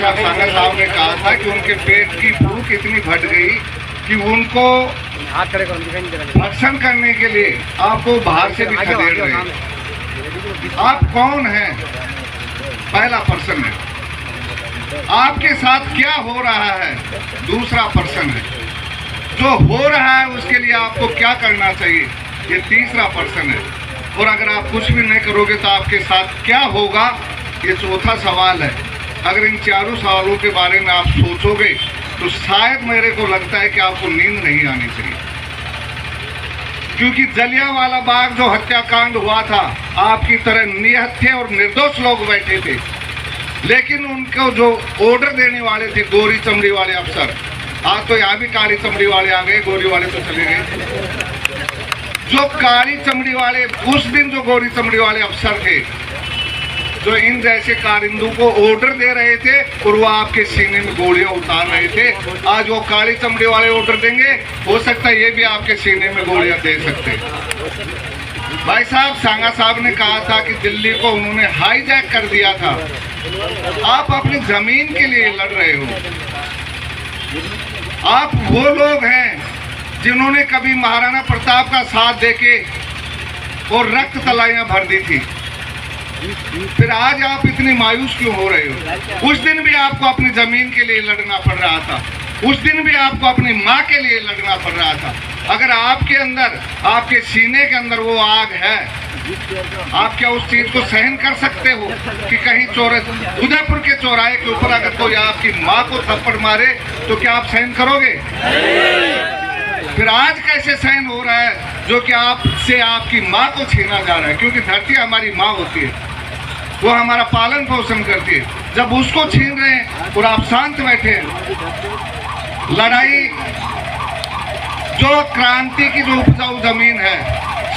साहब सांगा साहब ने कहा था कि उनके पेट की भूख इतनी बढ़ गई कि उनको भक्षण करने के लिए आपको बाहर से भी खदेड़ रहे हैं। आप कौन हैं? पहला प्रश्न है। आपके साथ क्या हो रहा है? दूसरा प्रश्न है। जो हो रहा है उसके लिए आपको क्या करना चाहिए? ये तीसरा प्रश्न है। और अगर आप कुछ भी नहीं करोगे तो आपके साथ क्या होगा? ये चौथा सवाल है। अगर इन चारों सवालों के बारे में आप सोचोगे तो शायद मेरे को लगता है कि आपको नींद नहीं आनी चाहिए, क्योंकि जलियांवाला बाग जो हत्याकांड हुआ था, आपकी तरह निहत्थे और निर्दोष लोग बैठे थे, लेकिन उनको जो ऑर्डर देने वाले थे गोरी चमड़ी वाले अफसर, आज तो यहाँ भी काली चमड़ी वाले आ गए, गोरी वाले तो चले गए। जो काली चमड़ी वाले उस दिन जो गोरी चमड़ी वाले अफसर थे, जो इन जैसे कारिंदों को ऑर्डर दे रहे थे और वो आपके सीने में गोलियां उतार रहे थे, आज वो काली चमड़ी वाले ऑर्डर देंगे, हो सकता है ये भी आपके सीने में गोलियां दे सकते। भाई साहब सांगा साहब ने कहा था कि दिल्ली को उन्होंने हाईजैक कर दिया था। आप अपनी जमीन के लिए लड़ रहे हो। आप वो लोग हैं जिन्होंने कभी महाराणा प्रताप का साथ देके और रक्त तलाइयां भर दी थी, फिर आज आप इतनी मायूस क्यों हो रहे हो? उस दिन भी आपको अपनी जमीन के लिए लड़ना पड़ रहा था, उस दिन भी आपको अपनी माँ के लिए लड़ना पड़ रहा था। अगर आपके अंदर, आपके सीने के अंदर वो आग है, आप क्या उस चीज को सहन कर सकते हो कि कहीं उदयपुर के चौराहे के ऊपर अगर कोई आपकी माँ को थप्पड़ मारे तो क्या आप सहन करोगे? फिर आज कैसे सहन हो रहा है जो कि आपसे आपकी माँ को छीना जा रहा है? क्योंकि धरती हमारी माँ होती है, वो हमारा पालन पोषण करती है। जब उसको छीन रहे हैं और आप शांत बैठे हैं। लड़ाई जो क्रांति की जो उपजाऊ जमीन है,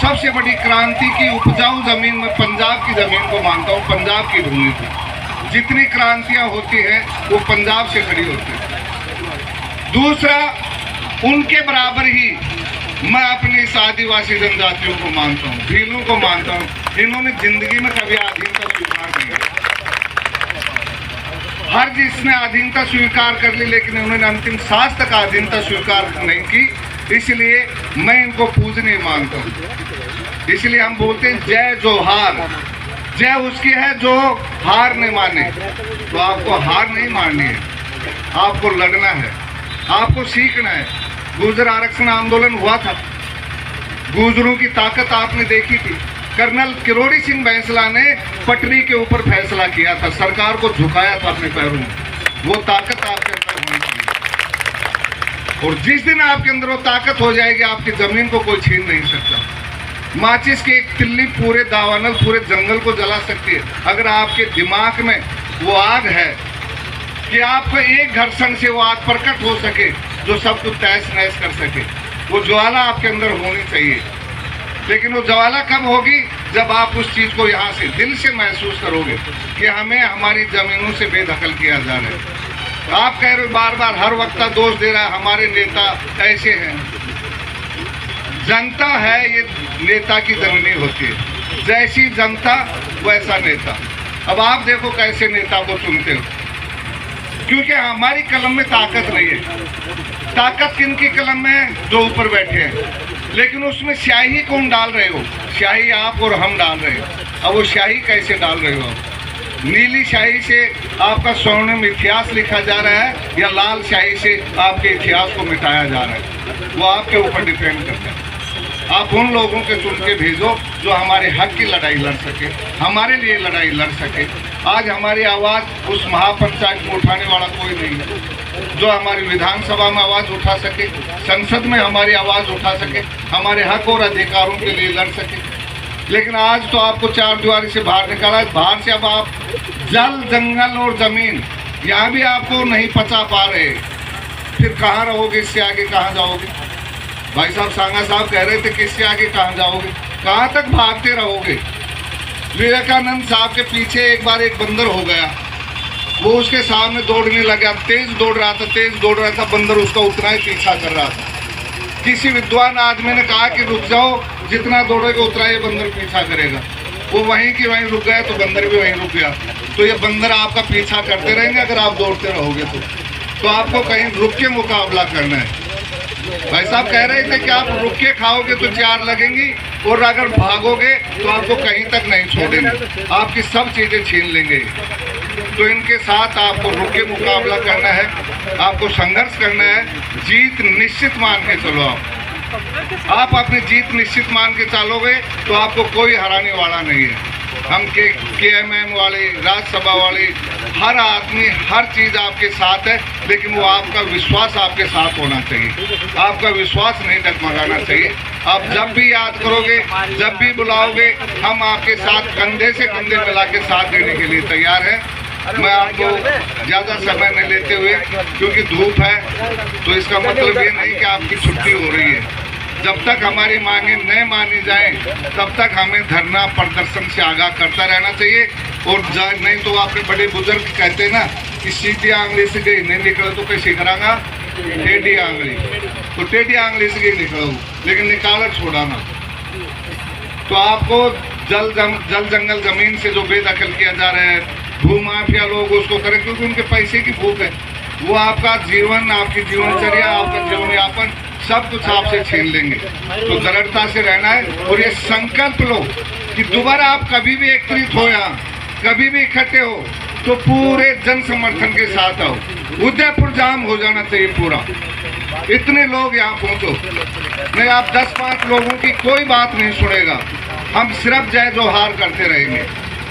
सबसे बड़ी क्रांति की उपजाऊ जमीन में पंजाब की जमीन को मानता हूँ, पंजाब की भूमि को। जितनी क्रांतियां होती हैं वो पंजाब से खड़ी होती है। दूसरा, उनके बराबर ही मैं अपनी इस आदिवासी जनजातियों को मानता हूँ, भीलों को मानता हूँ। इन्होंने जिंदगी में कभी अधीनता स्वीकार नहीं की। हर जिसने अधीनता स्वीकार कर ली, लेकिन उन्होंने अंतिम सांस तक अधीनता स्वीकार नहीं की, इसलिए मैं इनको पूजनीय मानता हूँ। इसलिए हम बोलते हैं जय जोहार। जय उसकी है जो हार नहीं माने। तो आपको हार नहीं माननी है, आपको लड़ना है, आपको सीखना है। गुर्जर आरक्षण आंदोलन हुआ था, गुर्जरों की ताकत आपने देखी थी। कर्नल किरोड़ी सिंह बैंसला ने पटरी के ऊपर फैसला किया था, सरकार को झुकाया था अपने पैरों में। वो ताकत आपके अंदर होनी चाहिए, और जिस दिन आपके अंदर वो ताकत हो जाएगी, आपकी जमीन को कोई छीन नहीं सकता। माचिस की एक तिल्ली पूरे दावानल, पूरे जंगल को जला सकती है। अगर आपके दिमाग में वो आग है कि आपको एक घर्षण से वो आग प्रकट हो सके जो सब कुछ तहस नहस कर सके, वो ज्वाला आपके अंदर होनी चाहिए। लेकिन वो ज्वाला कब होगी? जब आप उस चीज़ को यहाँ से दिल से महसूस करोगे कि हमें हमारी ज़मीनों से बेदखल किया जा रहा है। आप कह रहे हो बार बार, हर वक्त दोष दे रहा है, हमारे नेता ऐसे हैं। जनता है, ये नेता की जननी होती है। जैसी जनता वैसा नेता। अब आप देखो कैसे नेता को चुनते हो, क्योंकि हमारी कलम में ताकत नहीं है। ताकत किनकी कलम में है? जो ऊपर बैठे हैं। लेकिन उसमें स्याही कौन डाल रहे हो? स्याही आप और हम डाल रहे हो। अब वो स्याही कैसे डाल रहे हो? नीली स्याही से आपका स्वर्णिम इतिहास लिखा जा रहा है या लाल स्याही से आपके इतिहास को मिटाया जा रहा है? वो आपके ऊपर डिपेंड करता है। आप उन लोगों के चुन के भेजो जो हमारे हक की लड़ाई लड़ सके, हमारे लिए लड़ाई लड़ सके। आज हमारी आवाज़ उस महापंचायत में उठाने वाला कोई नहीं है जो हमारी विधानसभा में आवाज़ उठा सके, संसद में हमारी आवाज़ उठा सके, हमारे हक और अधिकारों के लिए लड़ सके। लेकिन आज तो आपको चार दीवारी से बाहर निकाला है। बाहर से अब आप जल, जंगल और ज़मीन, यहाँ भी आपको नहीं पचा पा रहे। फिर कहाँ रहोगे? इससे आगे कहाँ जाओगे? भाई साहब सांगा साहब कह रहे थे कि इससे आगे कहाँ जाओगे? कहाँ तक भागते रहोगे? विवेकानंद साहब के पीछे एक बार एक बंदर हो गया, वो उसके सामने दौड़ने लगा, तेज दौड़ रहा था, बंदर उसका उतना ही पीछा कर रहा था। किसी विद्वान आदमी ने कहा कि रुक जाओ, जितना दौड़ेगा उतना ये बंदर पीछा करेगा। वो वहीं की वहीं रुक गया तो बंदर भी वहीं रुक गया। तो ये बंदर आपका पीछा करते रहेंगे अगर आप दौड़ते रहोगे तो आपको कहीं रुक के मुकाबला करना है। भाई साहब कह रहे थे कि आप रुक के खाओगे तो 4 लगेंगी और अगर भागोगे तो आपको कहीं तक नहीं छोड़ेंगे, आपकी सब चीज़ें छीन लेंगे। तो इनके साथ आपको रुक के मुकाबला करना है, आपको संघर्ष करना है, जीत निश्चित मान के चलो। आप अपनी जीत निश्चित मान के चलोगे तो आपको कोई हराने वाला नहीं है। हम KMM वाले, राज्यसभा वाले, हर आदमी हर चीज़ आपके साथ है, लेकिन वो आपका विश्वास आपके साथ होना चाहिए। आपका विश्वास नहीं डगमगाना चाहिए। आप जब भी याद करोगे, जब भी बुलाओगे, हम आपके साथ कंधे से कंधे मिला के साथ देने के लिए तैयार हैं। मैं आपको ज़्यादा समय नहीं लेते हुए, क्योंकि धूप है, तो इसका मतलब ये नहीं कि आपकी छुट्टी हो रही है। जब तक हमारी मांगें नहीं मानी जाएं, तब तक हमें धरना प्रदर्शन से आगाह करता रहना चाहिए। और नहीं तो आपके बड़े बुजुर्ग कहते हैं ना कि सीधी आंगली से गई नहीं निकले तो कैसे करांगा टेढ़ी आंगली, तो टेढ़ी आंगली से गई निकलो, लेकिन निकाला छोड़ाना। तो आपको जल जंगल जमीन से जो बेदखल किया जा रहा है, भूमाफिया लोग उसको करें, क्योंकि उनके पैसे की भूख है। वो आपका जीवन, आपकी जीवनचर्या, आपका जीवन यापन सब कुछ आपसे छीन लेंगे। तो दृढ़ता से रहना है और ये संकल्प लो कि दोबारा आप कभी भी एकत्रित हो, यहाँ कभी भी इकट्ठे हो तो पूरे जन समर्थन के साथ आओ। उदयपुर जाम हो जाना चाहिए पूरा, इतने लोग यहाँ पहुँचो। नहीं आप 10-5 लोगों की कोई बात नहीं सुनेगा, हम सिर्फ जय जोहार करते रहेंगे।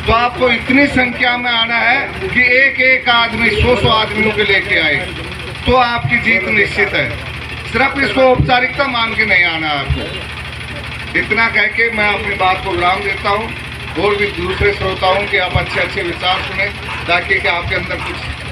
तो आपको इतनी संख्या में आना है कि एक आदमी 100 आदमियों के लेके आए तो आपकी जीत निश्चित है। सिर्फ इसको औपचारिकता मान के नहीं आना आपको। इतना कह के मैं अपनी बात को विराम देता हूँ। और भी दूसरे श्रोताओं के आप अच्छे विचार सुने, ताकि कि आपके अंदर कुछ